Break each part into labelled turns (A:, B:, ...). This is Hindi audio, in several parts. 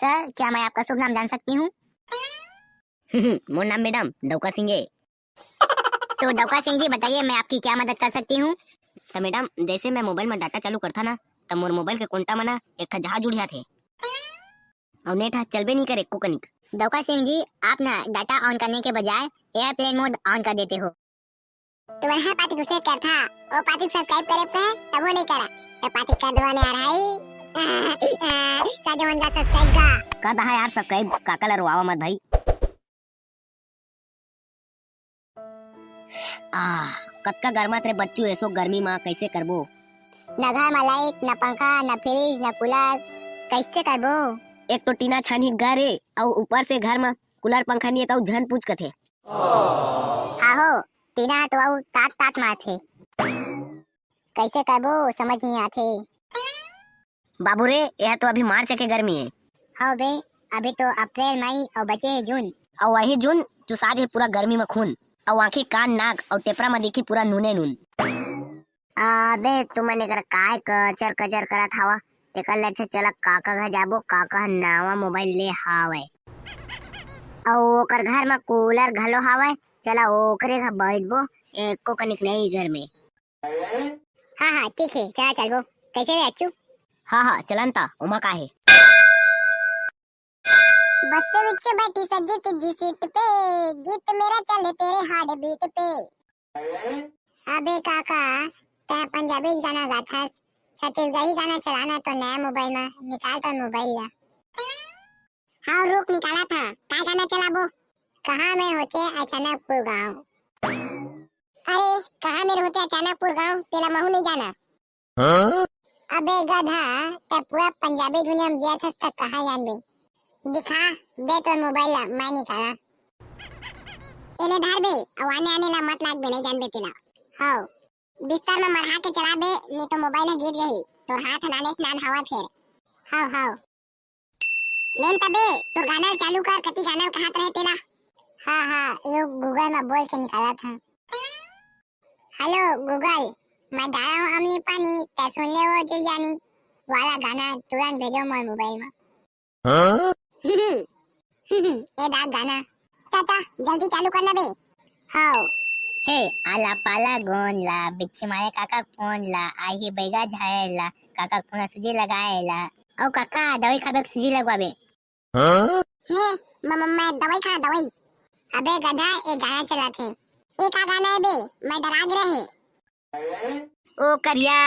A: सर, क्या मैं आपका शुभ नाम जान सकती हूँ?
B: मोर नाम मैडम डौका सिंह है।
A: तो डौका सिंह जी, बताइए मैं आपकी क्या मदद कर सकती हूँ?
B: तो मैडम, जैसे मैं मोबाइल में डाटा चालू करता ना, तब मोर मोबाइल के कोंटा में ना एक ठा जहाज उड़ जाते और नेट चलबे नहीं करे कोकनिक।
A: डौका सिंह जी, आप ना डाटा ऑन करने के बजाय एयरप्लेन मोड ऑन कर देते हो। तुम्हारा पातिक उसे कर था, वो पातिक सब्सक्राइब करे पे तब वो नहीं करा। ये पातिक का दुआ नहीं आ रहा है। का जो उनका सब्सक्राइब का
B: कहता है यार सब्सक्राइब काका लरवावा मत भाई। कतका गर्मात रे बच्चू, ऐसो गर्मी में कैसे करबो?
A: न घर में लाइट, न पंखा, न फ्रिज, न कूलर, कैसे करबो?
B: एक तो टीना छानी घर है और ऊपर से घर में कूलर पंखा नहीं है तो झन पूछ कथे।
A: आहो, टीना तो आउ तात तात माथे। कैसे करबो समझ नहीं आथे।
B: बाबू रे, यह तो अभी मार्च के गर्मी है।
A: हाँ बे, अभी तो अप्रैल मई और बचे है जून।
B: और वही जून जो साज है पूरा गर्मी में खून और आँखी कान नाक और टेपरा में देखी पूरा नूने नून।
A: अबे तुमने कर काय कचर कचर करत हवा। तेकर ले अच्छा चला काका घर जाबो, काका नवा मोबाइल ले हावे और ओकर घर में कूलर घलो हावे। चला ओकरे घर बैठबो, एको कनिक नहीं घर में। हाँ हाँ ठीक है, चला चलबो। कैसे रे अच्छू?
B: हाँ चलनता उमा का है।
A: बस से विच बैठी सजी तीजी सीट पे, गीत मेरा चले तेरे हार्ट बीट पे। अबे काका, तै पंजाबी गाना गाथा, छत्तीसगढ़ी गाना चलाना तो नया मोबाइल में निकाल तो मोबाइल ला। हाँ रुक, निकाला था। क्या गाना चलाबो? कहाँ में होते अचानकपुर गाँव। अरे कहाँ में होते अचानकपुर गाँव, तेरा महू नहीं जाना? हाँ? अबे गधा, तब पूरा पंजाबी दुनिया में जिया था तक कहाँ जान बे? दिखा दे तो मोबाइल ला, मैं निकाला। इन्हें धार बे, और आने आने ला मत लाग बे, नहीं जान बे तेला। हाँ, बिस्तर में मरहा के चला बे, नहीं तो मोबाइल में गिर जाही। तो हाथ नाने स्नान हवा फिर। हाँ लेन तबे तो गाना चालू कर, कति गाना कहाँ रहे तेरा? हाँ लोग गूगल में बोल के निकाला था। हेलो गूगल, मैं डाला हूँ अमली पानी, तै सुन ले वो दिल जानी वाला गाना तुरंत भेजो मोर मोबाइल में। हाँ? ये डाक गाना चाचा जल्दी चालू करना बे। हाँ हे आला पाला गोन ला, बिच्छी मारे काका फोन ला, आई ही बैगा झाएला, काका फोन सुजी लगाएला। ओ काका दवाई खाबे सुजी लगवाबे। हाँ? हे मैं दवाई खा दवाई। अबे गधा, एक गाना चला थे। एक का गाना है बे, मैं डराग रहे।
B: ओ करिया,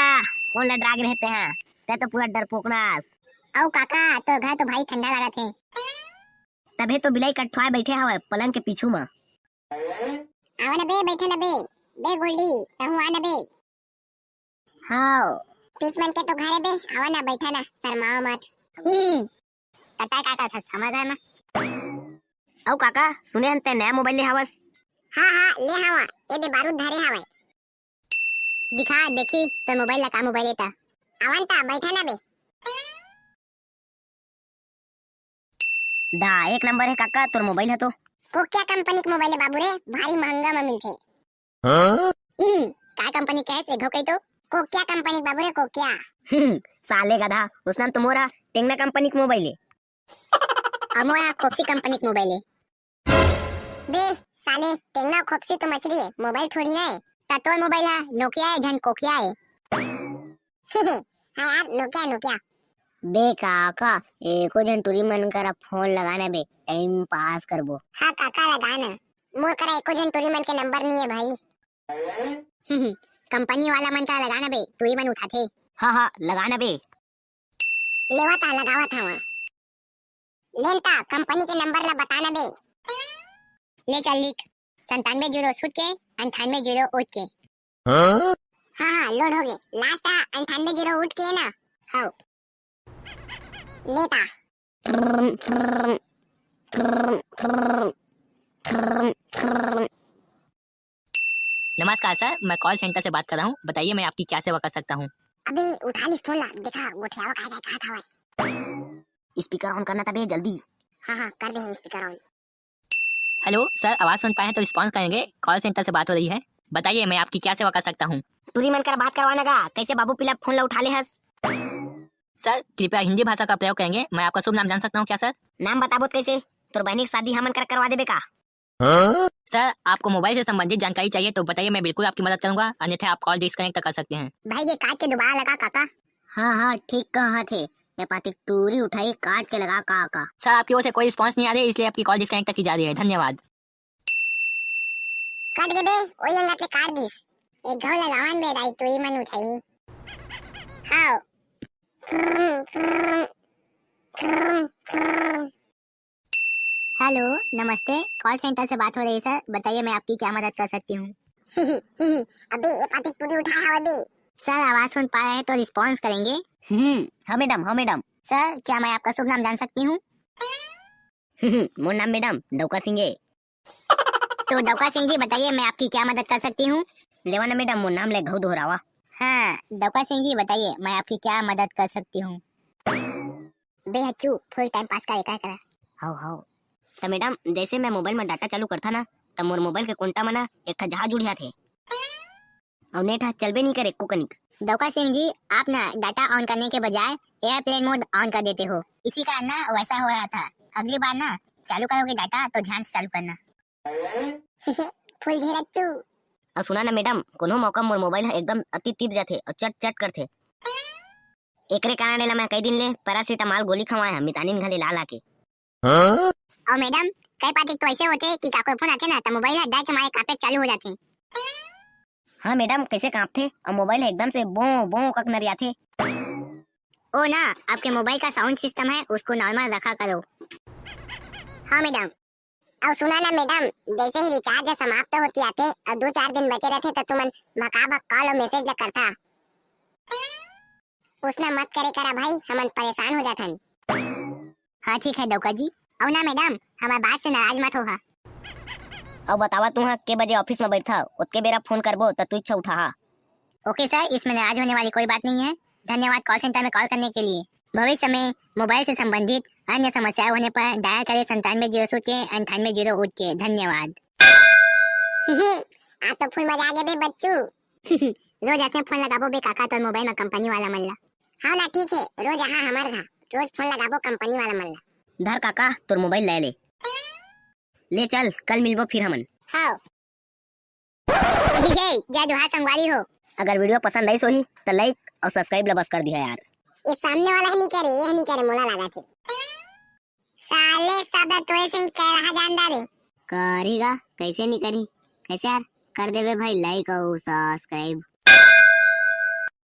B: कौन ला ड्राग रहते हैं? ते तो पूरा डरपोकनास।
A: औ काका, तो घर तो भाई ठंडा लगा थे।
B: तबे तो बिलाई कटवाए बैठे हवे पलंग के पीछू में।
A: आवा ना बे, बैठा ना बे। बे गोल्डी, तहु आ ना बे। हाँ, पिचमन के तो घर है बे, आवा ना बैठा ना, शर्माओ मत। कटा काका था समाधान में।
B: औ काका, सुने हन ते नया मोबाइल ले हवस?
A: हाँ ले हवा, ये दे बारूद धरे हवा। दिखा देखी तो मोबाइल ला का मोबाइल था। आवंता बैठा ना बे।
B: दा एक नंबर है काका, तोर मोबाइल है तो।
A: को क्या कंपनी का मोबाइल है बाबू रे, भारी महंगा में मिलते। हाँ? क्या कंपनी कैसे घोकई तो? को क्या कंपनी बाबू रे, को क्या?
B: साले गधा, उस नाम तो मोरा टेंगना कंपनी का मोबाइल है।
A: अमोरा खोपसी कंपनी का मोबाइल है। बे साले, टेंगना खोपसी तो मछली है, मोबाइल थोड़ी ना है। तोर मोबाइल है नोकिया है, झन कोकिया है। हाँ यार, नोकिया।
B: बे काका, एको जन टूरी मन करा फोन लगाना बे, टाइम पास करबो।
A: हाँ काका लगाना, मोर करा एको जन टूरी मन के नंबर नहीं है भाई। कंपनी वाला मन का लगाना बे, टूरी मन उठाथे।
B: हाँ लगाना बे।
A: लेवा था लगावा था वहाँ। लेनता कंपनी के नंबर ला बताना बे। ले चल लिख, 97 सूट के 98 उठ के। हाँ लोड हो गए, लास्ट 98 उठ के ना। हाँ लेता।
B: नमस्कार सर, मैं कॉल सेंटर से बात कर रहा हूँ, बताइए मैं आपकी क्या सेवा कर सकता हूँ?
A: अभी उठा लिस फोन ला, देखा गोठियावा कहा था भाई।
B: स्पीकर ऑन करना था बे जल्दी।
A: हाँ कर दे स्पीकर ऑन।
B: हेलो सर, आवाज सुन पाए तो रिस्पांस करेंगे, कॉल सेंटर से बात हो रही है, बताइए मैं आपकी क्या सेवा कर सकता हूँ? तुरी मन कर बात करवाना गा, कैसे बाबू पिला फोन ला उठा ले हस?
C: सर कृपया हिंदी भाषा का प्रयोग करेंगे। मैं आपका शुभ नाम जान सकता हूँ क्या सर?
B: नाम बताबो कैसे? तोर बहनी की शादी हमन कर करवा देबे का?
C: सर आपको मोबाइल से संबंधित जानकारी चाहिए तो बताइए, मैं बिल्कुल आपकी मदद करूंगा, अन्यथा आप कॉल डिस्कनेक्ट कर सकते हैं।
A: भाई ये काट के दोबारा लगा काका।
B: हाँ हाँ ठीक कहा थे। ये पाती टूरी उठाई काट के लगा का।
C: सर आपकी ओर से कोई रिस्पॉन्स नहीं आ रही, इसलिए आपकी कॉल डिस्कनेक्ट की जा रही है। धन्यवाद।
A: काट के बे ओई अंगा के काट दिस। एक घाव लगावन बे दाई तोई मन उठाई। हाउ हेलो नमस्ते, कॉल सेंटर से बात हो रही है सर, बताइए मैं आपकी क्या मदद कर सकती हूँ। अबे ये पाती पूरी उठा है अबे। सर आवाज सुन पा रहे हैं तो रिस्पॉन्स करेंगे।
B: हाँ मैडम।
A: सर क्या मैं आपका शुभ नाम जान सकती हूँ?
B: मोर नाम मैडम डौका सिंह है।
A: तो डौका सिंह जी बताइए मैं आपकी क्या मदद कर सकती हूँ?
B: लेवा ना मैडम मोर नाम ले घऊ दोहरावा।
A: हाँ डौका सिंह जी बताइए मैं आपकी क्या मदद कर सकती हूँ? बेहचू फुल टाइम पास का क्या करा।
B: हाउ तो मैडम जैसे मैं मोबाइल में डाटा चालू करता ना तब मोर मोबाइल के कोंटा मना एक ठा जहाज उड़िया थे और नेट चलबे नहीं करे को कनिक।
A: डौका सिंह जी आप ना डाटा ऑन करने के बजाय एयरप्लेन मोड ऑन कर देते हो, इसी का ना वैसा हो रहा था। अगली बार ना चालू करोगे डाटा तो ध्यान से चालू करना। फुल धेरच्चू।
B: और सुना ना मैडम कोनो मौका मोर मोबाइल एकदम अति तीर जाथे और चट चट करथे। एकरे कारण ला मैं कई दिन ले पैरासीटामोल गोली खवाया मितानिन घले ला ला के।
A: और मैडम कई पार्टी तो ऐसे होते कि काको फोन आते ना तो मोबाइल हटा के हमारे कापे चालू हो जाते।
B: हाँ मैडम कैसे कांपथे और मोबाइल एकदम से बो बो कक नरिया थे।
A: ओ ना आपके मोबाइल का साउंड सिस्टम है उसको नॉर्मल रखा करो। हाँ मैडम। और सुना ना मैडम जैसे ही रिचार्ज समाप्त होती आते और 2-4 दिन बचे रहते तो तुमन मकाबक कॉल और मैसेज करता। उसना मत करे करा भाई, हमन परेशान हो जाथन। हाँ ठीक है डौका जी। और ना मैडम हमारे बात से नाराज मत होगा।
B: और बतावा तू हाँ के बजे ऑफिस में बैठा उतके बेरा फोन करबो तो तू इच्छा उठा।
A: ओके सर इसमें नाराज होने वाली कोई बात नहीं है। धन्यवाद कॉल सेंटर में कॉल करने के लिए। भविष्य में मोबाइल से संबंधित अन्य समस्याएं होने पर डायल करें 97 0 98 0 धन्यवाद। आप तो फुल मजा आ गए बे बच्चू। रोज ऐसे फोन लगाबो बे काका तो मोबाइल में कंपनी वाला मल्ला। हाँ ना ठीक है रोज यहाँ हमारे घर रोज फोन लगाबो कंपनी वाला मल्ला।
B: धर काका तोर मोबाइल ले चल कल मिलबो फिर हमन।
A: हाँ जय जोहार संगवारी हो।
B: अगर वीडियो पसंद आई सोही तो लाइक और सब्सक्राइब ला बस कर दिया यार।
A: ये सामने वाला ही नहीं करे, ये नहीं करे मोला लगा थे। साले सब तो ऐसे ही कह रहा जानदार है।
B: करेगा कैसे नहीं करी कैसे यार कर देवे भाई लाइक और सब्सक्राइब।